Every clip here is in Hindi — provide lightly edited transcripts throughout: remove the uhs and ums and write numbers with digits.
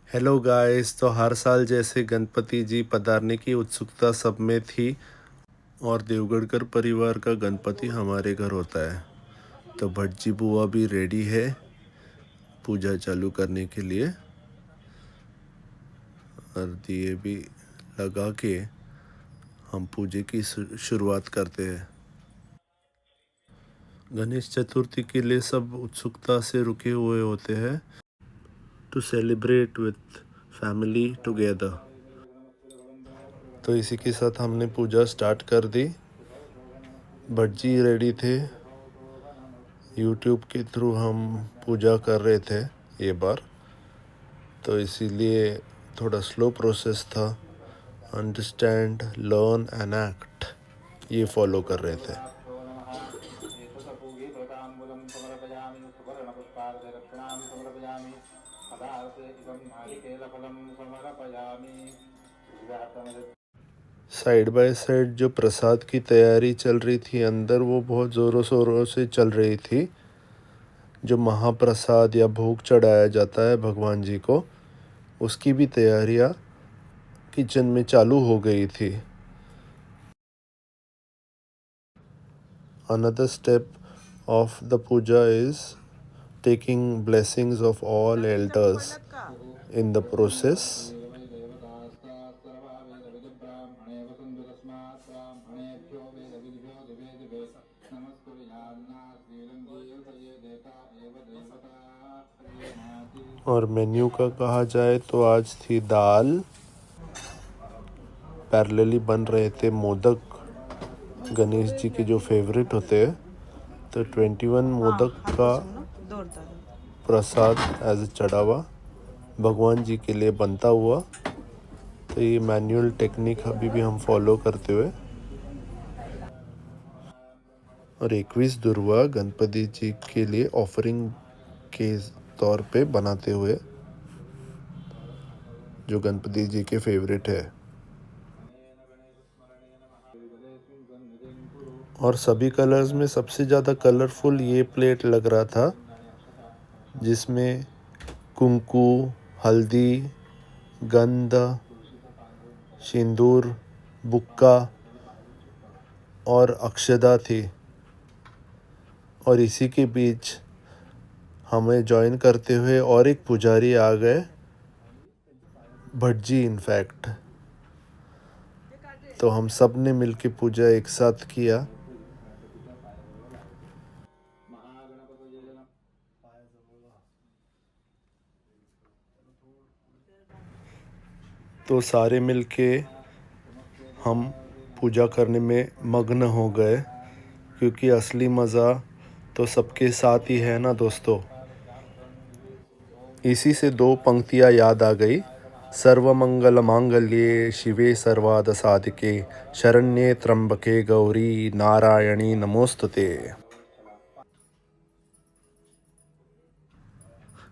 Hello guys. तो हर साल जैसे गणपति जी पधारने की उत्सुकता सब में थी और देवगढ़कर परिवार का गणपति हमारे घर होता है। तो भट्ट जी बुआ भी रेडी है पूजा चालू करने के लिए और दिए भी लगा के हम पूजे की शुरुआत करते हैं। गणेश चतुर्थी के लिए सब उत्सुकता से रुके हुए होते हैं to celebrate with family together. तो इसी के साथ हमने पूजा स्टार्ट कर दी। भट्ट जी रेडी थे। यूट्यूब के थ्रू हम पूजा कर रहे थे ये बार, तो इसीलिए थोड़ा स्लो प्रोसेस था। अंडरस्टैंड, लर्न एंड एक्ट ये फॉलो कर रहे थे। साइड बाय साइड जो प्रसाद की तैयारी चल रही थी अंदर, वो बहुत ज़ोरों शोरों से चल रही थी। जो महाप्रसाद या भोग चढ़ाया जाता है भगवान जी को, उसकी भी तैयारियां किचन में चालू हो गई थी। Another step of the puja is taking blessings of all elders in the process. और मेन्यू का कहा जाए तो आज थी दाल, पैरेलली बन रहे थे मोदक, गणेश जी के जो फेवरेट होते हैं। तो 21 मोदक का प्रसाद एज चढ़ावा भगवान जी के लिए बनता हुआ। तो ये मैनुअल टेक्निक अभी भी हम फॉलो करते हुए, और 21 दुर्वा गणपति जी के लिए ऑफरिंग के तौर पे बनाते हुए, जो गणपति जी के फेवरेट है। और सभी कलर्स में सबसे ज़्यादा कलरफुल ये प्लेट लग रहा था, जिसमें कुंकू, हल्दी, गंध, सिंदूर, बुक्का और अक्षदा थी। और इसी के बीच हमें ज्वाइन करते हुए और एक पुजारी आ गए, भट्ट जी इनफैक्ट। तो हम सब ने मिलके पूजा एक साथ किया। तो सारे मिलके हम पूजा करने में मग्न हो गए, क्योंकि असली मज़ा तो सबके साथ ही है ना दोस्तों। इसी से दो पंक्तियाँ याद आ गई। सर्वमंगल मांगल्ये शिवे सर्वार्थ साधिके शरण्ये त्र्यंबके गौरी नारायणी नमोस्तुते।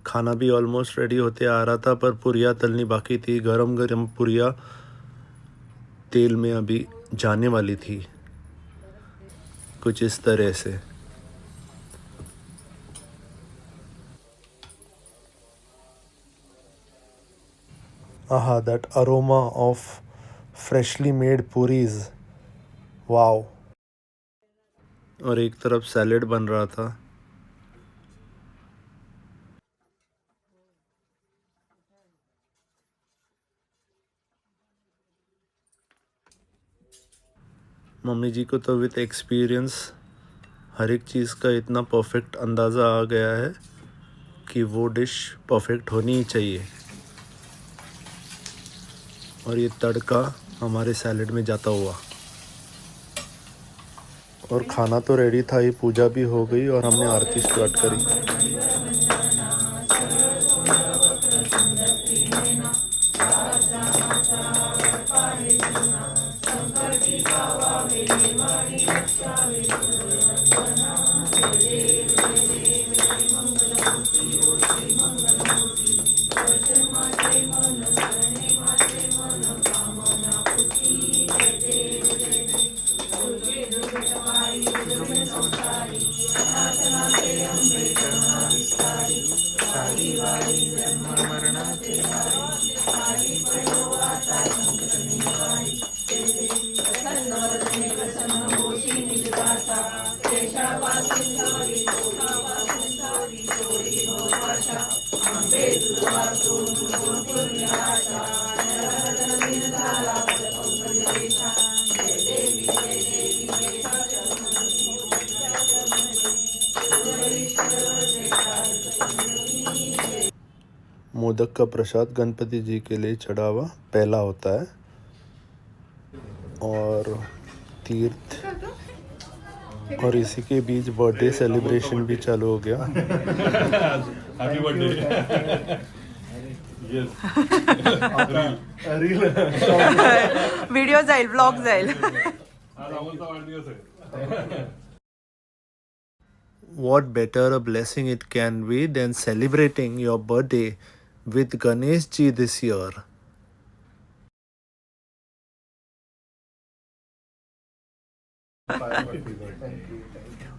खाना भी ऑलमोस्ट रेडी होते आ रहा था, पर पुरिया तलनी बाकी थी। गरम गरम पुरिया तेल में अभी जाने वाली थी, कुछ इस तरह से। आहा, that aroma of freshly made puris, wow. और एक तरफ सैलेड बन रहा था। मम्मी जी को तो विथ एक्सपीरियंस हर एक चीज़ का इतना परफेक्ट अंदाज़ा आ गया है कि वो डिश परफेक्ट होनी ही चाहिए। और ये तड़का हमारे सैलेड में जाता हुआ। और खाना तो रेडी था ही, पूजा भी हो गई और हमने आरती स्टार्ट करी। मोदक का प्रसाद गणपति जी के लिए चढ़ावा पहला होता है और तीर्थ और इसी के बीच बर्थडे सेलिब्रेशन भी चालू हो गया। Happy birthday. व्हिडिओ जाईल, ब्लॉग जाईल। आज अमोलचा वाढदिवस आहे। What better a blessing it can be than celebrating your birthday with Ganesh ji this year?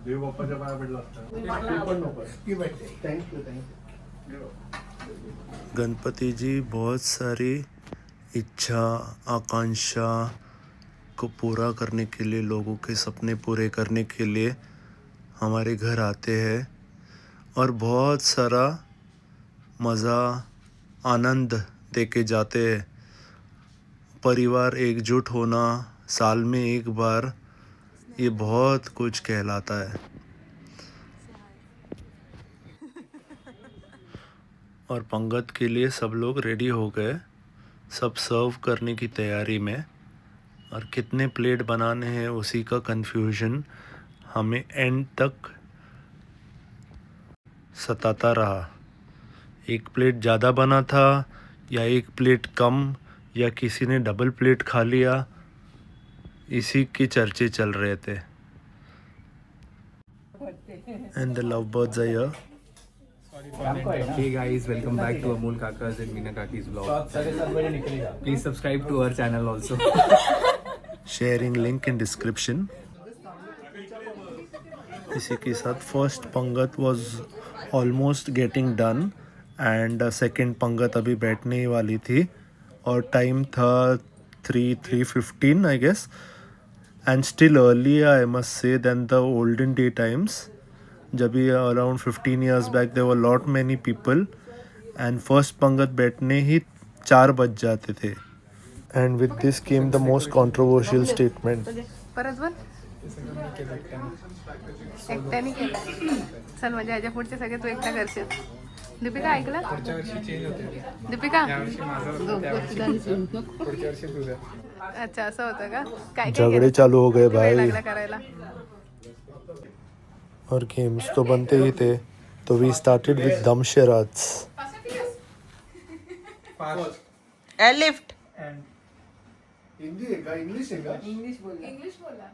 देव बाप्पाच्या पाया पडला असता। गणपति जी बहुत सारी इच्छा आकांक्षा को पूरा करने के लिए, लोगों के सपने पूरे करने के लिए हमारे घर आते हैं और बहुत सारा मज़ा आनंद दे के जाते हैं। परिवार एकजुट होना साल में एक बार, ये बहुत कुछ कहलाता है। और पंगत के लिए सब लोग रेडी हो गए, सब सर्व करने की तैयारी में। और कितने प्लेट बनाने हैं उसी का कंफ्यूजन हमें एंड तक सताता रहा। एक प्लेट ज़्यादा बना था या एक प्लेट कम या किसी ने डबल प्लेट खा लिया, इसी की चर्चे चल रहे थे। And the love birds are here. Hey guys, welcome back to Amol Kaka's and Meena Kaki's vlog. Please subscribe to our channel also. Sharing link in description. इसी के साथ फर्स्ट पंगत was almost getting done and second पंगत अभी बैठने ही वाली थी और टाइम था 3:15 I guess, and still early I must say than the olden day times. जब भी around 15 years back there were lot many people and first पंगत बैठने ही 4 बज जाते थे। And with this came the most controversial statement. परत बोल। एकट्याने केलं। चल म्हणजे याच्या पुढचे सगळे तू एकटा करशील। दीपिका ऐकलं? दीपिका अच्छा असं होतं का? काय झगड़े चालू हो गए भाई लागला करायला? और गेम्स तो बनते ही थे, तो वी स्टार्टेड विद दमशराज। एयरलिफ्ट। हिंदी है का इंग्लिश है का? इंग्लिश बोला।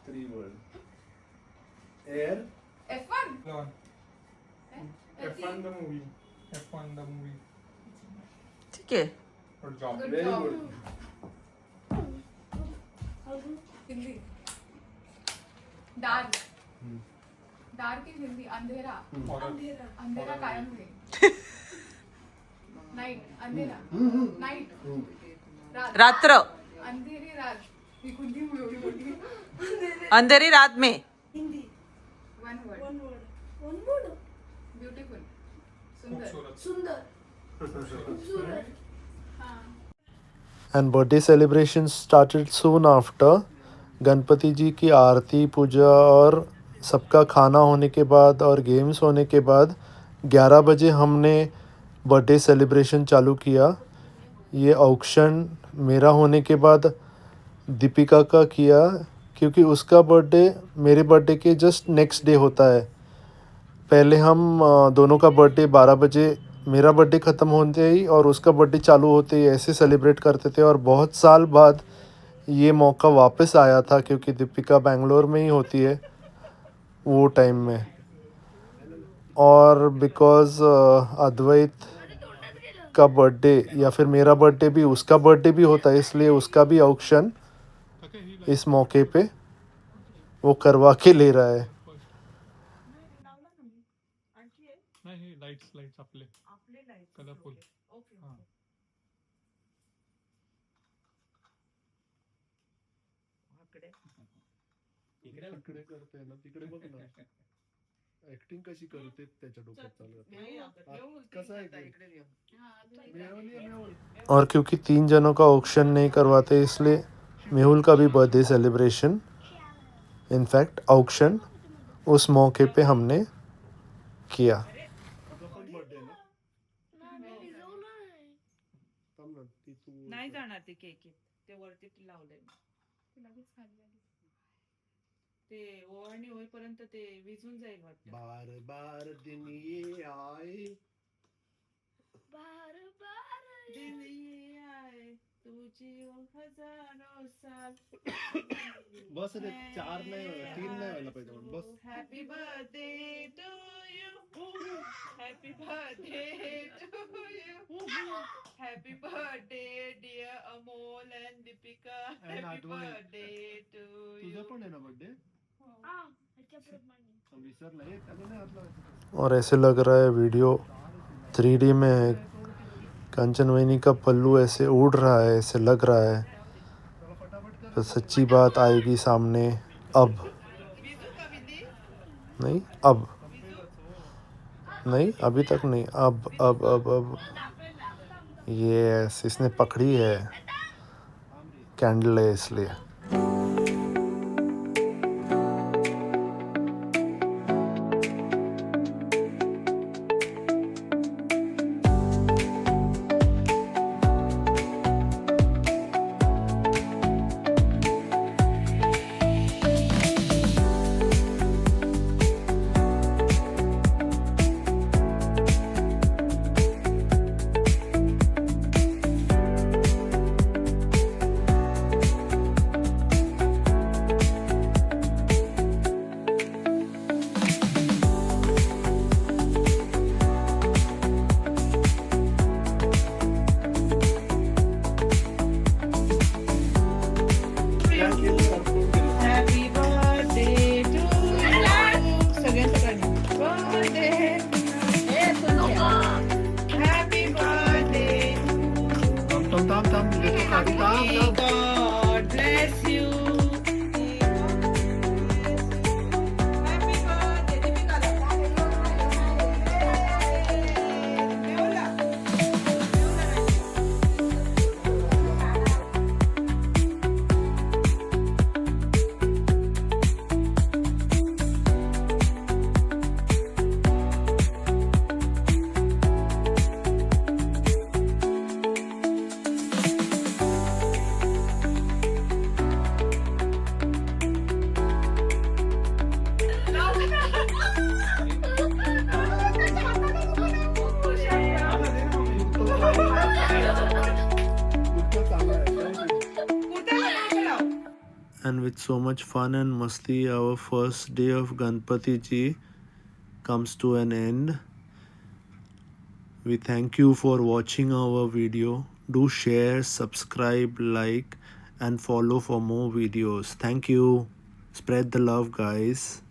3 word air F1 F1 the movie. F1 the movie. ठीक है। Good job. Very good. Hindi dark dark in Hindi अंधेरा अंधेरा कायम रहे नाइट अंधेरा नाइट रात्र। अंधेरी रात ही कुंडी बोली अंधेरी रात में। वन वर्ड ब्यूटीफुल सुंदर and birthday celebration started soon after. Ganpati ji की आरती पूजा और सबका खाना होने के बाद और गेम्स होने के बाद 11 बजे हमने बर्थडे सेलिब्रेशन चालू किया। ये ऑक्शन मेरा होने के बाद दीपिका का किया, क्योंकि उसका बर्थडे मेरे बर्थडे के जस्ट नेक्स्ट डे होता है। पहले हम दोनों का बर्थडे 12 बजे, मेरा बर्थडे ख़त्म होते ही और उसका बर्थडे चालू होते ही ऐसे सेलिब्रेट करते थे। और बहुत साल बाद ये मौका वापस आया था, क्योंकि दीपिका बेंगलोर में ही होती है वो टाइम में। और बिकॉज़ अद्वैत का बर्थडे या फिर मेरा बर्थडे भी उसका बर्थडे भी होता है, इसलिए उसका भी ऑक्शन इस मौके पे वो करवा के ले रहा है। नाही लाईट्स आपले कलरफुल। तिकडे करते ना, तिकडे बघ ना। ऍक्टिंग कशी करते त्याच्या डोक्यात चालू कसं आहे और क्योंकि 3 जनों का ऑक्शन नहीं करवाते इसलिए मेहुल का भी बर्थडे सेलिब्रेशन इनफैक्ट ऑक्शन उस मौके पे हमने किया. नाही जाणार ते केक ते वरती लावलंय लगेच खाली आली. ते ओवाळणी होईपर्यंत ते विझून जाईल वाटतं. बार बार दिन ये आए दिन ये आए तुझी हजारों साल बस रे 4 नाही 3 नाही व्हायला पाहिजे पण बस. Happy birthday to you happy birthday to you happy birthday dear Amol and Deepika happy आठवण आहे. बर्थडे टू तुझा यू पण आहे ना बर्थडे विसरला हे त्याला नाही हात लावायचा. और ऐसे लग रहा है वीडियो 3D में है. कंचन वहिनी का पल्लू ऐसे उड़ रहा है, ऐसे लग रहा है. तो सच्ची बात आएगी सामने अब. नहीं अब नहीं, अभी तक नहीं. अब यस, इसने पकड़ी है कैंडल है इसलिए. हॅपी बर्थडे टू सगळ्यांचं बर्थडे हॅपी बर्थडे थांब देतो खाली. God bless you happy birthday And with so much fun and masti, our first day of Ganpati Ji comes to an end. We thank you for watching our video. Do share, subscribe, like, and follow for more videos. Thank you. Spread the love, guys.